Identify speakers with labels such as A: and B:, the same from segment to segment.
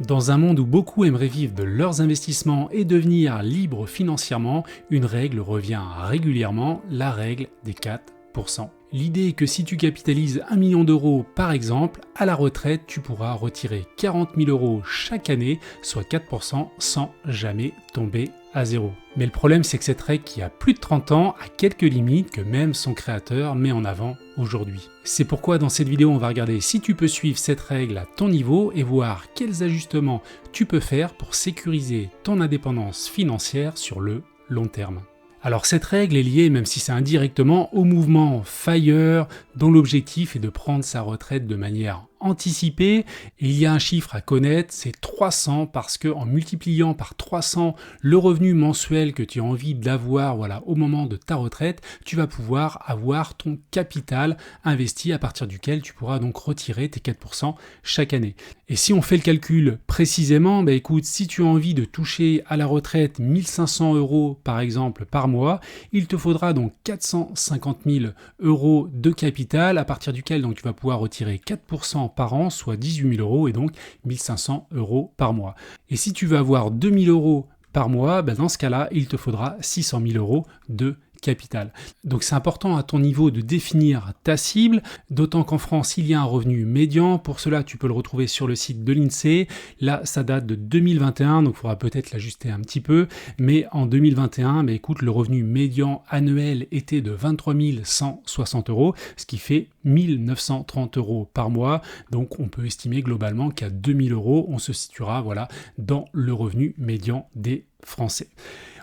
A: Dans un monde où beaucoup aimeraient vivre de leurs investissements et devenir libres financièrement, une règle revient régulièrement, la règle des 4%. L'idée est que si tu capitalises 1 million d'euros par exemple, à la retraite, tu pourras retirer 40 000 euros chaque année, soit 4% sans jamais tomber à zéro. Mais le problème, c'est que cette règle qui a plus de 30 ans a quelques limites que même son créateur met en avant aujourd'hui. C'est pourquoi dans cette vidéo, on va regarder si tu peux suivre cette règle à ton niveau et voir quels ajustements tu peux faire pour sécuriser ton indépendance financière sur le long terme. Alors cette règle est liée, même si c'est indirectement, au mouvement FIRE, dont l'objectif est de prendre sa retraite de manière anticipée. Et il y a un chiffre à connaître, c'est 300, parce que en multipliant par 300 le revenu mensuel que tu as envie d'avoir au moment de ta retraite, tu vas pouvoir avoir ton capital investi à partir duquel tu pourras donc retirer tes 4% chaque année. Et si on fait le calcul précisément, écoute, si tu as envie de toucher à la retraite 1500 euros par exemple par mois, il te faudra donc 450 000 euros de capital à partir duquel donc tu vas pouvoir retirer 4% par an, soit 18 000 euros et donc 1500 euros par mois. Et si tu veux avoir 2 000 euros par mois, dans ce cas-là, il te faudra 600 000 euros de capital. Donc c'est important à ton niveau de définir ta cible, d'autant qu'en France il y a un revenu médian. Pour cela tu peux le retrouver sur le site de l'INSEE. Là ça date de 2021, donc il faudra peut-être l'ajuster un petit peu, mais en 2021 écoute, le revenu médian annuel était de 23 160 euros, ce qui fait 1930 euros par mois. Donc on peut estimer globalement qu'à 2000 euros on se situera dans le revenu médian des Français.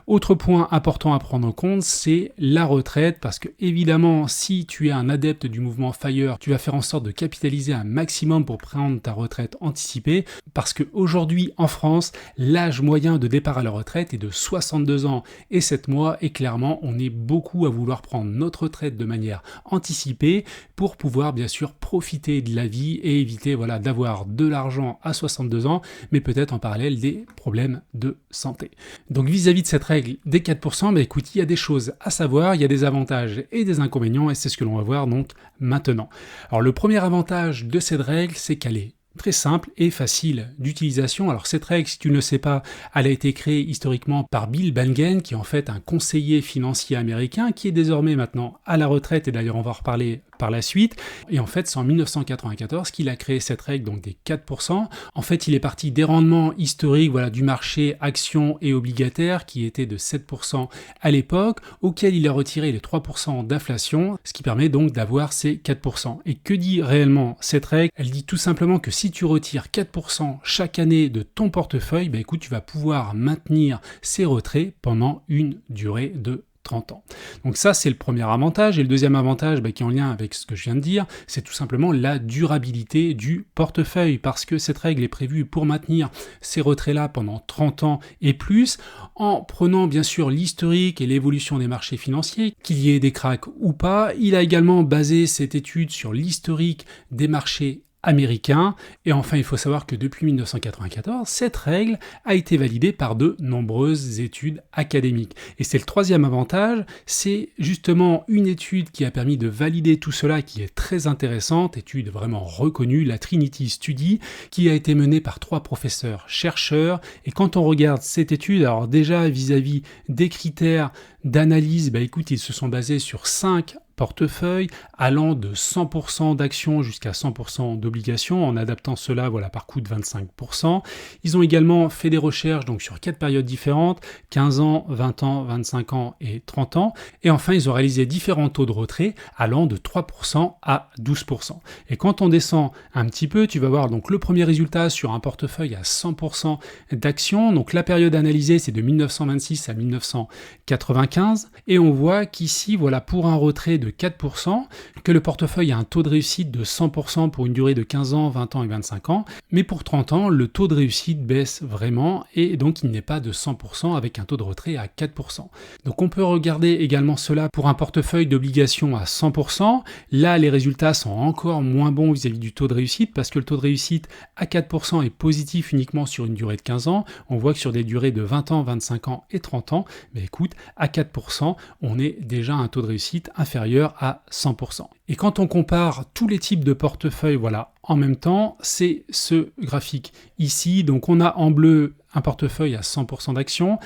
A: Autre point important à prendre en compte, c'est la retraite, parce que évidemment, si tu es un adepte du mouvement FIRE, tu vas faire en sorte de capitaliser un maximum pour prendre ta retraite anticipée, parce qu'aujourd'hui en France, l'âge moyen de départ à la retraite est de 62 ans et 7 mois, et clairement, on est beaucoup à vouloir prendre notre retraite de manière anticipée pour pouvoir bien sûr profiter de la vie et éviter d'avoir de l'argent à 62 ans, mais peut-être en parallèle des problèmes de santé. Donc vis-à-vis de cette règle des 4%, écoute, il y a des choses à savoir, il y a des avantages et des inconvénients, et c'est ce que l'on va voir donc maintenant. Alors le premier avantage de cette règle, c'est qu'elle est très simple et facile d'utilisation. Alors cette règle, si tu ne le sais pas, elle a été créée historiquement par Bill Bengen, qui est en fait un conseiller financier américain, qui est désormais maintenant à la retraite, et d'ailleurs on va en reparler par la suite. Et en fait, c'est en 1994 qu'il a créé cette règle donc des 4%. En fait, il est parti des rendements historiques du marché actions et obligataires qui étaient de 7% à l'époque, auquel il a retiré les 3% d'inflation, ce qui permet donc d'avoir ces 4%. Et que dit réellement cette règle? Elle dit tout simplement que si tu retires 4% chaque année de ton portefeuille, écoute, tu vas pouvoir maintenir ces retraits pendant une durée de 30 ans. Donc ça, c'est le premier avantage. Et le deuxième avantage qui est en lien avec ce que je viens de dire, c'est tout simplement la durabilité du portefeuille, parce que cette règle est prévue pour maintenir ces retraits-là pendant 30 ans et plus, en prenant bien sûr l'historique et l'évolution des marchés financiers, qu'il y ait des cracks ou pas. Il a également basé cette étude sur l'historique des marchés américain. Et enfin, il faut savoir que depuis 1994, cette règle a été validée par de nombreuses études académiques. Et c'est le troisième avantage, c'est justement une étude qui a permis de valider tout cela, qui est très intéressante, étude vraiment reconnue, la Trinity Study, qui a été menée par 3 professeurs chercheurs. Et quand on regarde cette étude, alors déjà vis-à-vis des critères d'analyse, écoute, ils se sont basés sur 5 portefeuille allant de 100% d'actions jusqu'à 100% d'obligations, en adaptant cela par coût de 25%. Ils ont également fait des recherches donc sur 4 périodes différentes, 15 ans, 20 ans, 25 ans et 30 ans. Et enfin, ils ont réalisé différents taux de retrait allant de 3% à 12%. Et quand on descend un petit peu, tu vas voir donc le premier résultat sur un portefeuille à 100% d'actions. Donc la période analysée, c'est de 1926 à 1995. Et on voit qu'ici, pour un retrait de 4%, que le portefeuille a un taux de réussite de 100% pour une durée de 15 ans, 20 ans et 25 ans, mais pour 30 ans, le taux de réussite baisse vraiment, et donc il n'est pas de 100% avec un taux de retrait à 4%. Donc on peut regarder également cela pour un portefeuille d'obligations à 100%. Là, les résultats sont encore moins bons vis-à-vis du taux de réussite, parce que le taux de réussite à 4% est positif uniquement sur une durée de 15 ans. On voit que sur des durées de 20 ans, 25 ans et 30 ans, écoute, à 4%, on est déjà à un taux de réussite inférieur supérieur à 100%. Et quand on compare tous les types de portefeuilles, voilà, en même temps, c'est ce graphique ici. Donc on a en bleu un portefeuille à 100% d'actions,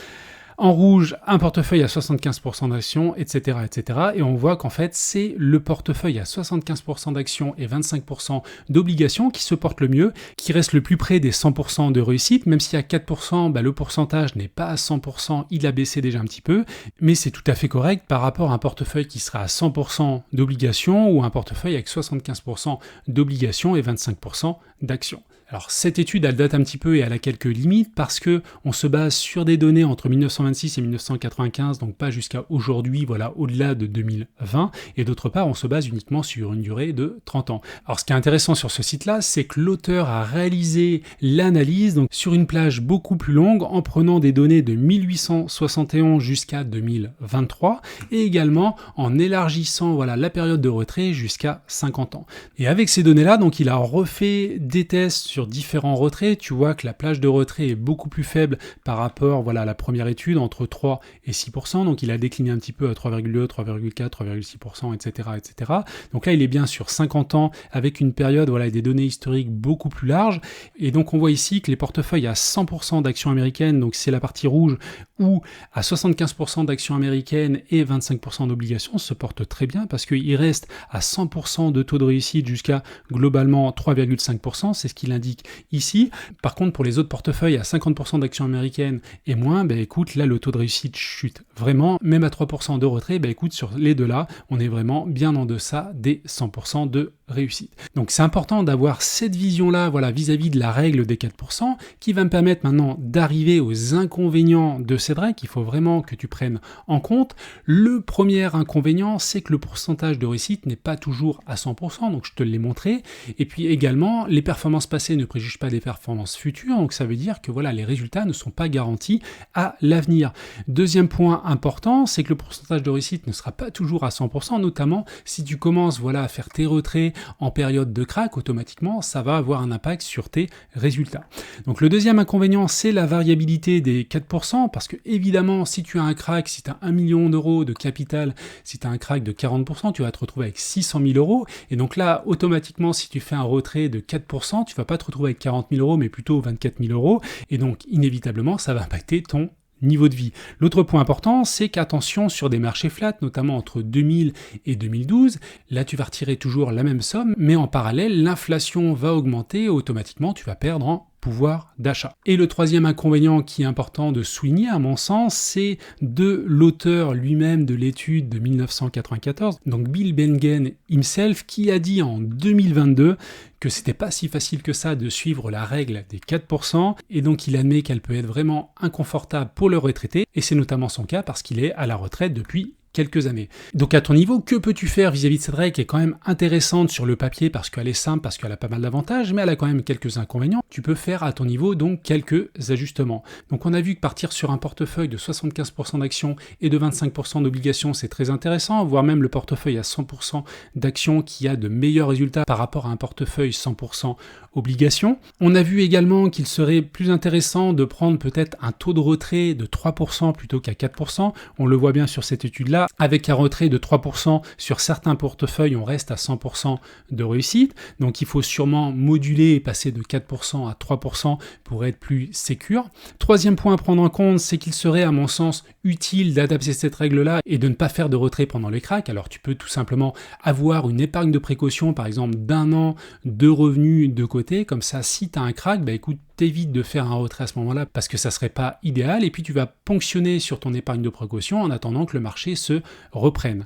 A: en rouge, un portefeuille à 75% d'actions, etc., etc. Et on voit qu'en fait, c'est le portefeuille à 75% d'actions et 25% d'obligations qui se porte le mieux, qui reste le plus près des 100% de réussite, même si à 4%, le pourcentage n'est pas à 100%, il a baissé déjà un petit peu, mais c'est tout à fait correct par rapport à un portefeuille qui sera à 100% d'obligations ou un portefeuille avec 75% d'obligations et 25% d'actions. Alors cette étude, elle date un petit peu et elle a quelques limites parce que on se base sur des données entre 1926 et 1995, donc pas jusqu'à aujourd'hui, voilà, au-delà de 2020, et d'autre part, on se base uniquement sur une durée de 30 ans. Alors ce qui est intéressant sur ce site-là, c'est que l'auteur a réalisé l'analyse donc sur une plage beaucoup plus longue en prenant des données de 1871 jusqu'à 2023 et également en élargissant voilà, la période de retrait jusqu'à 50 ans. Et avec ces données-là, donc il a refait des tests sur différents retraits, tu vois que la plage de retrait est beaucoup plus faible par rapport voilà, à la première étude, entre 3 et 6%, donc il a décliné un petit peu à 3,2, 3,4, 3,6%, etc., etc. Donc là, il est bien sur 50 ans avec une période voilà, et des données historiques beaucoup plus larges, et donc on voit ici que les portefeuilles à 100% d'actions américaines, donc c'est la partie rouge, ou à 75% d'actions américaines et 25% d'obligations se portent très bien parce qu'il reste à 100% de taux de réussite jusqu'à globalement 3,5%, c'est ce qu'il indique ici. Par contre, pour les autres portefeuilles à 50% d'actions américaines et moins, écoute, là le taux de réussite chute vraiment, même à 3% de retrait, écoute, sur les deux là, on est vraiment bien en deçà des 100% de réussite. Donc c'est important d'avoir cette vision-là voilà, vis-à-vis de la règle des 4% qui va me permettre maintenant d'arriver aux inconvénients de cette règle qu'il faut vraiment que tu prennes en compte. Le premier inconvénient, c'est que le pourcentage de réussite n'est pas toujours à 100%, donc je te l'ai montré. Et puis également, les performances passées ne préjugent pas des performances futures, donc ça veut dire que voilà, les résultats ne sont pas garantis à l'avenir. Deuxième point important, c'est que le pourcentage de réussite ne sera pas toujours à 100%, notamment si tu commences voilà, à faire tes retraits en période de crack, automatiquement, ça va avoir un impact sur tes résultats. Donc le deuxième inconvénient, c'est la variabilité des 4%, parce que évidemment, si tu as un crack, si tu as 1 million d'euros de capital, si tu as un crack de 40%, tu vas te retrouver avec 600 000 euros, et donc là, automatiquement, si tu fais un retrait de 4%, tu vas pas te retrouver avec 40 000 euros, mais plutôt 24 000 euros, et donc inévitablement, ça va impacter ton niveau de vie. L'autre point important, c'est qu'attention sur des marchés flats, notamment entre 2000 et 2012, là tu vas retirer toujours la même somme, mais en parallèle, l'inflation va augmenter, automatiquement tu vas perdre en pouvoir d'achat. Et le troisième inconvénient qui est important de souligner à mon sens, c'est de l'auteur lui-même de l'étude de 1994, donc Bill Bengen himself, qui a dit en 2022 que c'était pas si facile que ça de suivre la règle des 4%, et donc il admet qu'elle peut être vraiment inconfortable pour le retraité, et c'est notamment son cas parce qu'il est à la retraite depuis quelques années. Donc à ton niveau, que peux-tu faire vis-à-vis de cette règle qui est quand même intéressante sur le papier parce qu'elle est simple, parce qu'elle a pas mal d'avantages, mais elle a quand même quelques inconvénients. Tu peux faire à ton niveau donc quelques ajustements. Donc on a vu que partir sur un portefeuille de 75% d'actions et de 25% d'obligations, c'est très intéressant, voire même le portefeuille à 100% d'actions qui a de meilleurs résultats par rapport à un portefeuille 100% obligations. On a vu également qu'il serait plus intéressant de prendre peut-être un taux de retrait de 3% plutôt qu'à 4%. On le voit bien sur cette étude-là. Avec un retrait de 3% sur certains portefeuilles, on reste à 100% de réussite. Donc il faut sûrement moduler et passer de 4% à 3% pour être plus sécure. Troisième point à prendre en compte, c'est qu'il serait à mon sens utile d'adapter cette règle-là et de ne pas faire de retrait pendant les cracks. Alors tu peux tout simplement avoir une épargne de précaution, par exemple d'1 an de revenus de côté. Comme ça, si tu as un crack, écoute, t'évites de faire un retrait à ce moment-là parce que ça serait pas idéal, et puis tu vas ponctionner sur ton épargne de précaution en attendant que le marché se reprenne.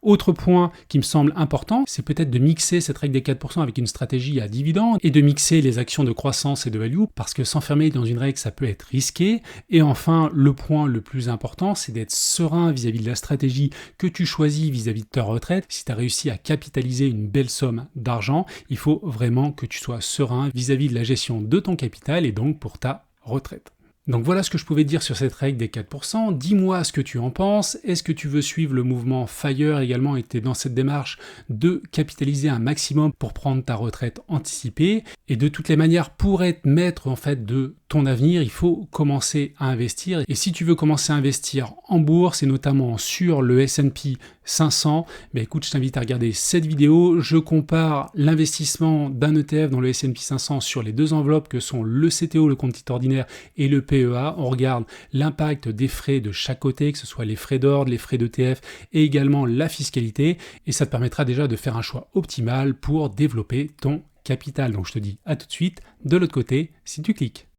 A: Autre point qui me semble important, c'est peut-être de mixer cette règle des 4% avec une stratégie à dividende et de mixer les actions de croissance et de value, parce que s'enfermer dans une règle, ça peut être risqué. Et enfin, le point le plus important, c'est d'être serein vis-à-vis de la stratégie que tu choisis vis-à-vis de ta retraite. Si tu as réussi à capitaliser une belle somme d'argent, il faut vraiment que tu sois serein vis-à-vis de la gestion de ton capital et donc pour ta retraite. Donc voilà ce que je pouvais dire sur cette règle des 4%. Dis-moi ce que tu en penses. Est-ce que tu veux suivre le mouvement FIRE également et tu es dans cette démarche de capitaliser un maximum pour prendre ta retraite anticipée? Et de toutes les manières, pour être maître en fait de ton avenir, il faut commencer à investir. Et si tu veux commencer à investir en bourse et notamment sur le S&P 500, écoute, je t'invite à regarder cette vidéo. Je compare l'investissement d'un ETF dans le S&P 500 sur les deux enveloppes que sont le CTO, le compte titre ordinaire, et le PEA. On regarde l'impact des frais de chaque côté, que ce soit les frais d'ordre, les frais d'ETF et également la fiscalité. Et ça te permettra déjà de faire un choix optimal pour développer ton capital. Donc je te dis à tout de suite de l'autre côté si tu cliques.